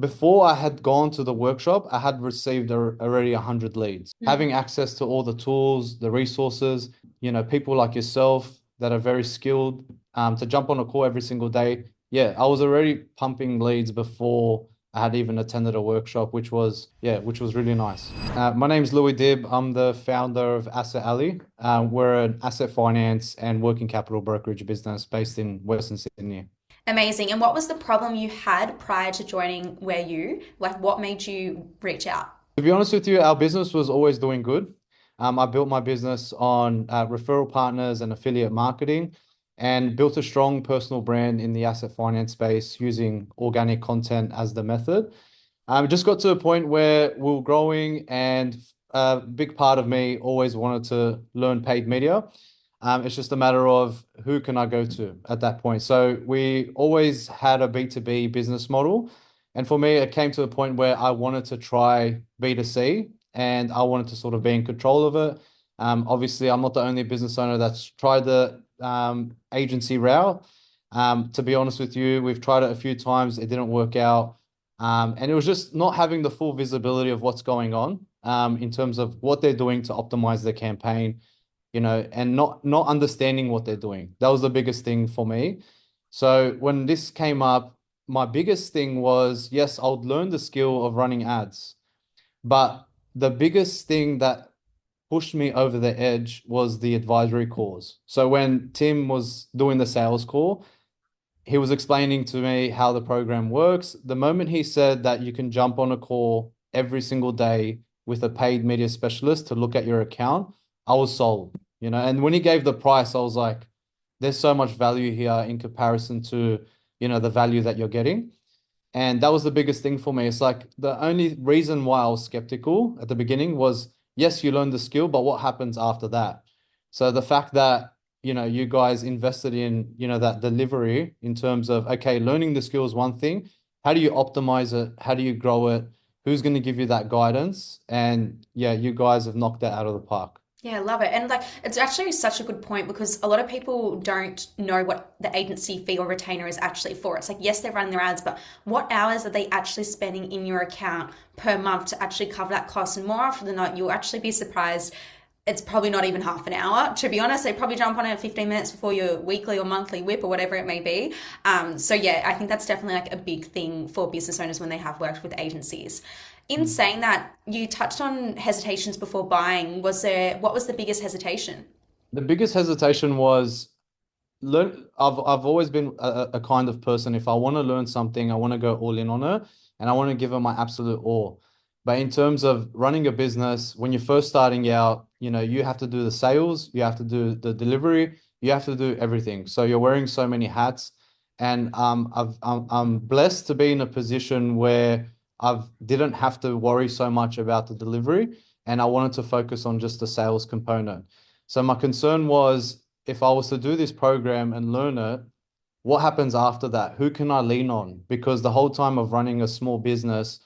Before I had gone to the workshop, I had received already 100 leads. Mm. Having access to all the tools, the resources, people like yourself that are very skilled, to jump on a call every single day. Yeah, I was already pumping leads before I had even attended a workshop, which was really nice. My name's Louie Dibb. I'm the founder of Asset Alley. We're an asset finance and working capital brokerage business based in Western Sydney. Amazing. And what was the problem you had prior to joining Where You? Like, what made you reach out? To be honest with you, our business was always doing good. I built my business on referral partners and affiliate marketing and built a strong personal brand in the asset finance space using organic content as the method. It just got to a point where we were growing, and a big part of me always wanted to learn paid media. It's just a matter of who can I go to at that point. So we always had a B2B business model. And for me, it came to a point where I wanted to try B2C and I wanted to sort of be in control of it. Obviously, I'm not the only business owner that's tried the agency route. To be honest with you, we've tried it a few times. It didn't work out. And it was just not having the full visibility of what's going on in terms of what they're doing to optimize their campaign, and not understanding what they're doing. That was the biggest thing for me. So when this came up, my biggest thing was, yes, I would learn the skill of running ads, but the biggest thing that pushed me over the edge was the advisory calls. So when Tim was doing the sales call, he was explaining to me how the program works. The moment he said that you can jump on a call every single day with a paid media specialist to look at your account, I was sold. And when he gave the price, I was like, there's so much value here in comparison to, the value that you're getting. And that was the biggest thing for me. It's like the only reason why I was skeptical at the beginning was, yes, you learn the skill, but what happens after that? So the fact that, you guys invested in, that delivery in terms of, okay, learning the skill is one thing. How do you optimize it? How do you grow it? Who's going to give you that guidance? And yeah, you guys have knocked that out of the park. Yeah, I love it. And like, it's actually such a good point because a lot of people don't know what the agency fee or retainer is actually for. It's like, yes, they're running their ads, but what hours are they actually spending in your account per month to actually cover that cost? And more often than not, you'll actually be surprised. It's probably not even half an hour. To be honest, they probably jump on it 15 minutes before your weekly or monthly whip or whatever it may be. So yeah, I think that's definitely like a big thing for business owners when they have worked with agencies. In saying that, you touched on hesitations before buying. What was the biggest hesitation? The biggest hesitation was learn. I've always been a kind of person. If I want to learn something, I want to go all in on it, and I want to give it my absolute all. But in terms of running a business, when you're first starting out, you have to do the sales, you have to do the delivery, you have to do everything. So you're wearing so many hats, and I'm blessed to be in a position where I've didn't have to worry so much about the delivery, and I wanted to focus on just the sales component. So my concern was, if I was to do this program and learn it, what happens after that? Who can I lean on? Because the whole time of running a small business,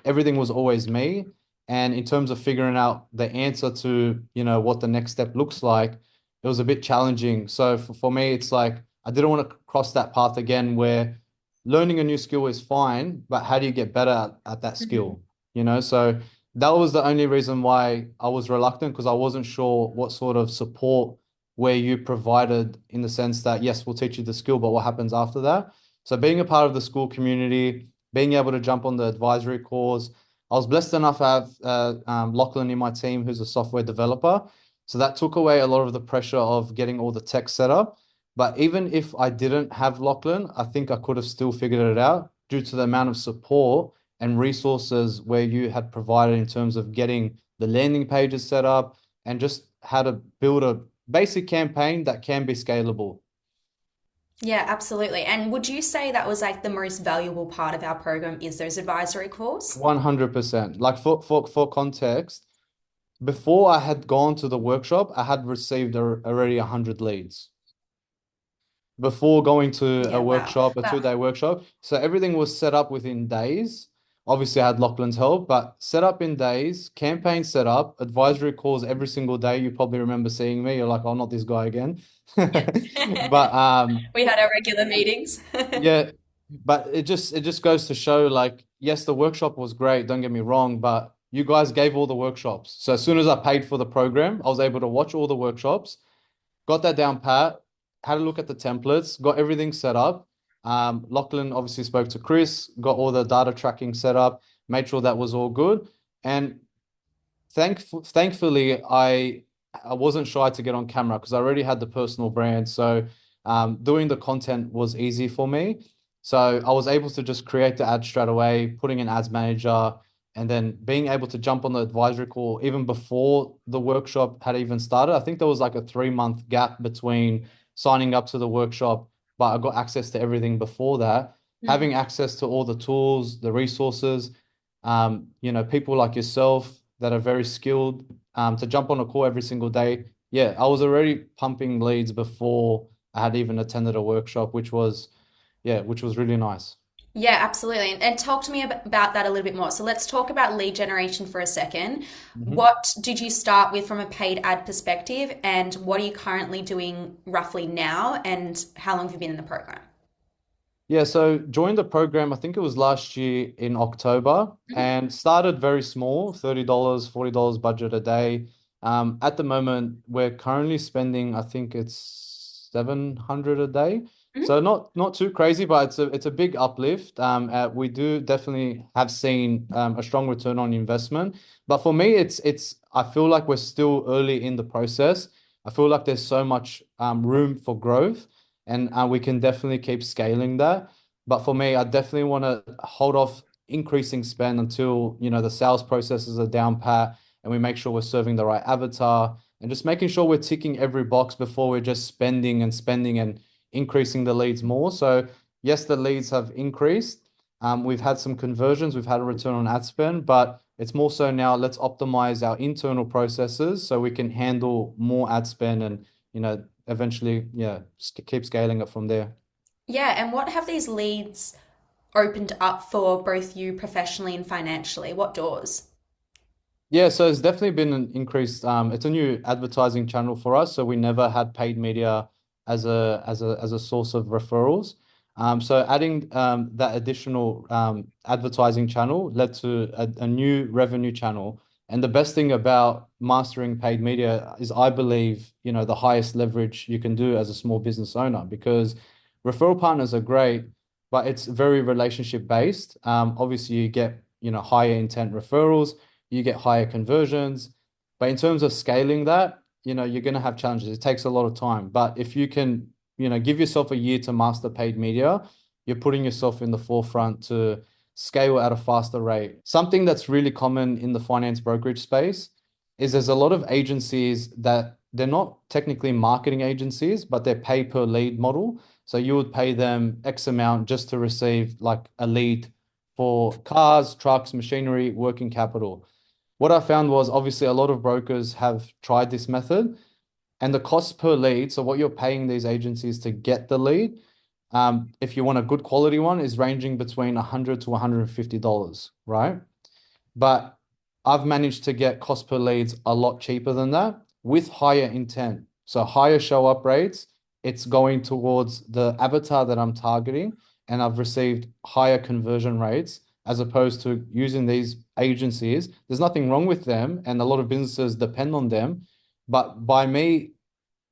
everything was always me. And in terms of figuring out the answer to, what the next step looks like, it was a bit challenging. So for me, it's like I didn't want to cross that path again where learning a new skill is fine, but how do you get better at that skill? So that was the only reason why I was reluctant, because I wasn't sure what sort of support where you provided, in the sense that, yes, we'll teach you the skill, but what happens after that? So being a part of the school community, being able to jump on the advisory calls, I was blessed enough to have Lachlan in my team, who's a software developer. So that took away a lot of the pressure of getting all the tech set up. But even if I didn't have Lachlan, I think I could have still figured it out due to the amount of support and resources where you had provided in terms of getting the landing pages set up and just how to build a basic campaign that can be scalable. Yeah, absolutely. And would you say that was like the most valuable part of our program is those advisory calls? 100%. Like for context, before I had gone to the workshop, I had received already 100 leads before going to a Yeah, wow. workshop, a Wow. 2-day workshop. So everything was set up within days. Obviously, I had Lachlan's help, but set up in days, campaign set up, advisory calls every single day. You probably remember seeing me. You're like, oh, not this guy again. Yeah. But We had our regular meetings. yeah. But it just goes to show like, yes, the workshop was great, don't get me wrong, but you guys gave all the workshops. So as soon as I paid for the program, I was able to watch all the workshops, got that down pat, had a look at the templates, got everything set up. Lachlan obviously spoke to Chris, got all the data tracking set up, made sure that was all good. And thankfully, I wasn't shy to get on camera because I already had the personal brand. So doing the content was easy for me. So I was able to just create the ad straight away, putting an ads manager, and then being able to jump on the advisory call even before the workshop had even started. I think there was like a 3 month gap between signing up to the workshop, but I got access to everything before that. Mm. Having access to all the tools, the resources, people like yourself that are very skilled, to jump on a call every single day. Yeah, I was already pumping leads before I had even attended a workshop, which was really nice. Yeah, absolutely. And talk to me about that a little bit more. So let's talk about lead generation for a second. Mhm. What did you start with from a paid ad perspective, and what are you currently doing roughly now, and how long have you been in the program? Yeah, so joined the program, I think it was last year in October, and started very small, $30, $40 budget a day. At the moment, we're currently spending, I think it's 700 a day. Mhm. So not too crazy, but it's a big uplift. We do definitely have seen a strong return on investment. But for me, it's I feel like we're still early in the process. I feel like there's so much room for growth, and we can definitely keep scaling that. But for me, I definitely want to hold off increasing spend until, the sales processes are down pat and we make sure we're serving the right avatar and just making sure we're ticking every box before we're just spending and increasing the leads more. So yes, the leads have increased. We've had some conversions, we've had a return on ad spend, but it's more so now let's optimize our internal processes so we can handle more ad spend and, eventually, yeah, keep scaling it from there. Yeah, and what have these leads opened up for both you professionally and financially? What doors? Yeah, so it's definitely been an increased. It's a new advertising channel for us, so we never had paid media as a source of referrals. So adding that additional advertising channel led to a new revenue channel. And the best thing about mastering paid media is, I believe, the highest leverage you can do as a small business owner, because referral partners are great, but it's very relationship based. Obviously, you get higher intent referrals, you get higher conversions. But in terms of scaling that, you're going to have challenges. It takes a lot of time. But if you can, give yourself a year to master paid media, you're putting yourself in the forefront to scale at a faster rate. Something that's really common in the finance brokerage space is there's a lot of agencies that they're not technically marketing agencies, but they're pay per lead model. So you would pay them X amount just to receive like a lead for cars, trucks, machinery, working capital. What I found was obviously a lot of brokers have tried this method, and the cost per lead, so what you're paying these agencies to get the lead, if you want a good quality one, is ranging between $100 to $150, right? But I've managed to get cost per leads a lot cheaper than that with higher intent. So higher show up rates, it's going towards the avatar that I'm targeting, and I've received higher conversion rates as opposed to using these agencies. There's nothing wrong with them, and a lot of businesses depend on them. But by me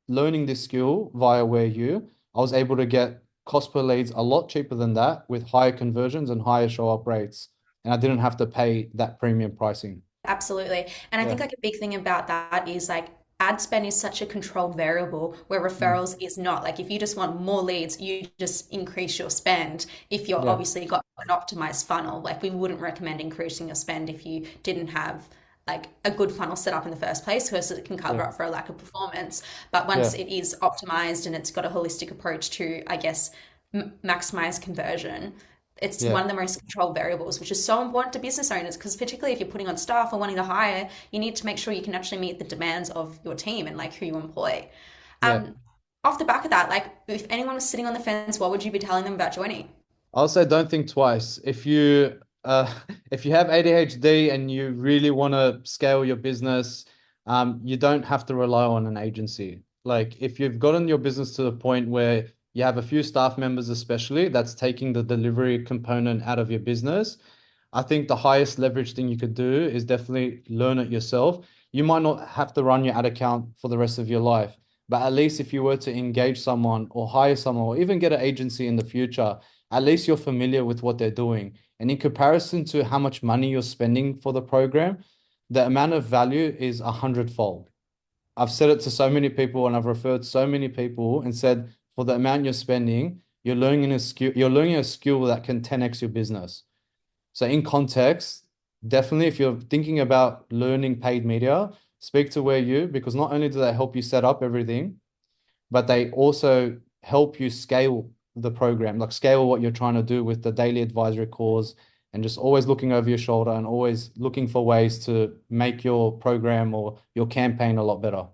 learning this skill via Where You, I was able to get cost per leads a lot cheaper than that with higher conversions and higher show up rates. And I didn't have to pay that premium pricing. Absolutely. And I Yeah. think like a big thing about that is like ad spend is such a controlled variable where Mm. referrals is not. Like if you just want more leads, you just increase your spend. If you're Yeah. obviously got an optimized funnel, like we wouldn't recommend increasing your spend if you didn't have like a good funnel set up in the first place because it can Yeah. cover up for a lack of performance. But once Yeah. it is optimized and it's got a holistic approach to, I guess, maximize conversion, it's Yeah. one of the most controlled variables, which is so important to business owners because particularly if you're putting on staff or wanting to hire, you need to make sure you can actually meet the demands of your team and like who you employ. Yeah. Um, Off the back of that, like if anyone was sitting on the fence, what would you be telling them about joining? I'll say don't think twice. If you have ADHD and you really want to scale your business, you don't have to rely on an agency. Like if you've gotten your business to the point where you have a few staff members, especially that's taking the delivery component out of your business. I think the highest leverage thing you could do is definitely learn it yourself. You might not have to run your ad account for the rest of your life, but at least if you were to engage someone or hire someone or even get an agency in the future, at least you're familiar with what they're doing. And in comparison to how much money you're spending for the program, the amount of value is 100-fold. I've said it to so many people and I've referred so many people and said, for the amount you're spending, you're learning a skill that can 10x your business. So in context, definitely if you're thinking about learning paid media, speak to Where You, because not only do they help you set up everything, but they also help you scale the program, like scale what you're trying to do with the daily advisory calls and just always looking over your shoulder and always looking for ways to make your program or your campaign a lot better.